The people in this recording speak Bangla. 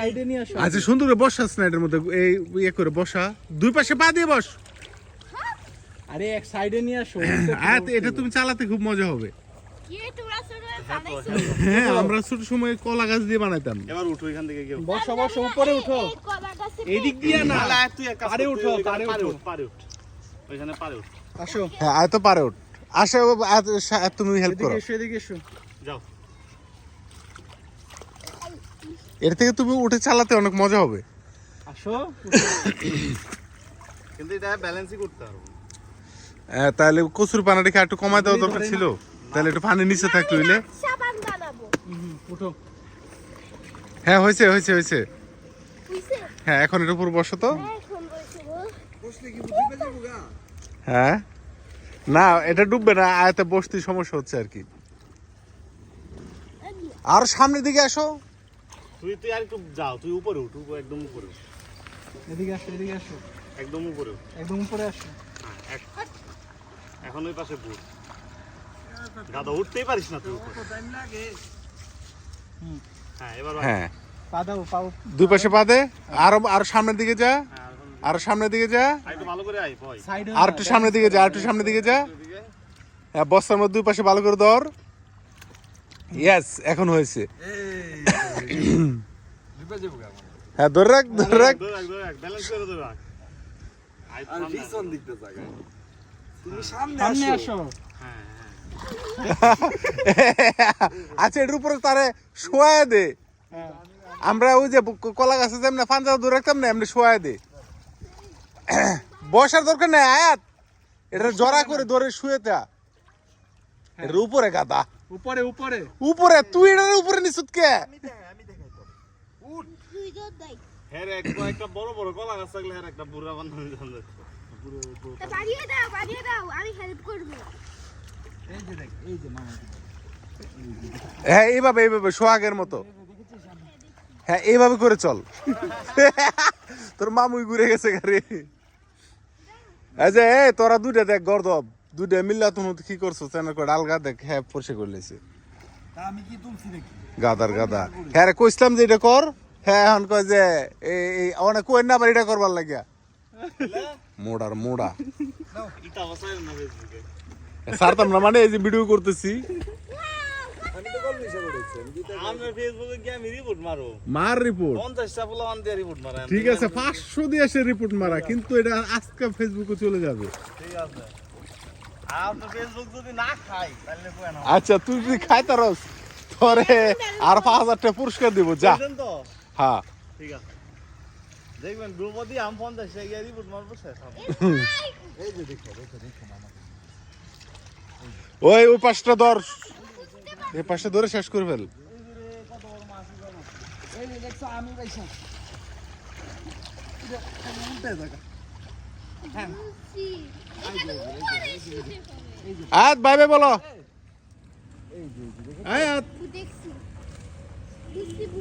সাইডে নিয়ে আসো। আচ্ছা সুন্দর করে বসা স্নাইডের মধ্যে এই ইয়ে করে বসা, দুই পাশে পা দিয়ে বস। আরে এক সাইডে নিয়ে আসো। এটা তুমি চালাতে খুব মজা হবে। কি তোমরা ছোট বানাইছো? হ্যাঁ আমরা ছোট সময় কলা গাছ দিয়ে বানাইতাম। এবার উঠো এখান থেকে কেউ। বসো বসো, উপরে উঠো। এই কলা গাছে এদিক দিয়ে না, তাহলে তুই এক কাজ পারে কর, উঠো, তুই পারে পারে উঠো। উঠ, পারে উঠ। ওইখানে পারে উঠ। আসো, হ্যাঁ আয় তো পারে ওঠ। আসো তুমি হেল্প এদিকে করো। এসো, এদিকে এসো। যাও। এর থেকে তুমি উঠে চালাতে অনেক মজা হবে। আসো। কিন্তু এটা ব্যালেন্সই করতে পারবো। তাহলে কচুর পানাটাকে একটু কমাই দেওয়া দরকার ছিল, তাহলে একটু পানি নিচে থাকতে হইলে। সাবান বানাবো। উঠো। হ্যাঁ হয়েছে হয়েছে হয়েছে। বুঝছে? হ্যাঁ এখন এর উপর বসো তো। এখন বসবো। হ্যাঁ না এটা ডুববে না, আয়তে বসতে সমস্যা হচ্ছে আর কি। আর সামনের দিকে আসো। তুই আর একটু যাও, তুই উপরে উঠ, একদম উপরে উঠ। এদিকে আসো, এদিকে আসো। একদম উপরে উঠ। একদম উপরে আসো। এখন ওই পাশে বুট। দাদা উঠতেই পারিস না তুই উপরে। হ্যাঁ এবার হ্যাঁ পা দাও, পাও। দুই পাশে পা দে। আরো সামনের দিকে যা, আরো সামনের দিকে যা, একটু ভালো করে আয় ভয়। সাইডে আর একটু সামনের দিকে যা, আর একটু সামনের দিকে যা। হ্যাঁ বস্তার মধ্যে দুই পাশে ভালো করে ধর। ইয়েস এখন হয়েছে। হ্যাঁ ধরে রাখ ধরে রাখ। ব্যালেন্স করে ধরে রাখ। আয় আর সামনে। পিছন দিকতে জায়গা তুমি সামনে সামনে আসো। আসো। হ্যাঁ আচ্ছা এটার উপরে তারে শোয়া দে। হ্যাঁ। আমরা ওই যে কলা গাছে যেমন পাঞ্জা ধরে রাখতাম না, এমনি শোয়া দে। বসার দরকার নেই আয়াত, এটা জড়া করে ধরে শুয়ে তা। এটার উপরে গাদা, উপরে উপরে। উপরে তুই এটার উপরে নিচুত কে? তুই জোর দেই। হ্যাঁ একটা বড় বড় কলা গাছ থাকলে হ্যাঁ একটা বুড়া বানানো যাবে। তা বাড়িয়ে দাও, বাড়িয়ে দাও, আমি হেল্প করব। এই যে দেখ, এই যে মামা। হ্যাঁ এইভাবে এইভাবে সোহাগের মতো। হ্যাঁ এইভাবে করে চল। তোর মামুই ঘুরে গেছে গাড়ি। এই যে এই তোরা দুইটা দেখ গর্দব, দুইটা মিল্লা তুমি কি করছো চেনার করে আলগা দেখ। হ্যাঁ পরিষ্কার করে লেছে তা আমি কি তুলছি নাকি? গাদার গাদা। হ্যাঁ রে কইছিলাম যে এটা কর, হ্যাঁ এখন কয় যে এই অনেক কই না আবার এটা করবার লাগিয়া। মোড়ার মোড়া এটা অবস্থায় না ফেসবুকে। সারতাম না মানে এই যে ভিডিও করতেছি। আমি তো কল মিশা করেছি আমি কি আমি ফেসবুকে গিয়ে আমি রিপোর্ট মারো। মার রিপোর্ট 50টা পোলাপান দিয়ে রিপোর্ট মারা। ঠিক আছে 500 দিয়ে এসে রিপোর্ট মারা, কিন্তু এটা আজকে ফেসবুকে চলে যাবে। ঠিক আছে। আর আপনার ফেসবুক যদি না খাই তাহলে কই না। আচ্ছা তুই যদি খাই তারস তোরে আর 5000 টাকা পুরস্কার দিব যা। বুঝলেন তো? হ্যাঁ ঠিক আছে। দেখবেন দ্রৌপদী আম 50টা গিয়ে রিপোর্ট মারবো শেষ হবে। এই যে দেখো দেখো দেখো মামা ওই পাঁচটা ধর, এই পাঁচটা ধরে শেষ করে ফেল। এই যে দেখছো আমি পাইছি এটা উল্টে জায়গা বুঝছি। এটা তো উপরে শুতে হবে। আয়াত বাই বাই বলো। আয়াত দেখছি। বুঝছি, বুঝছি।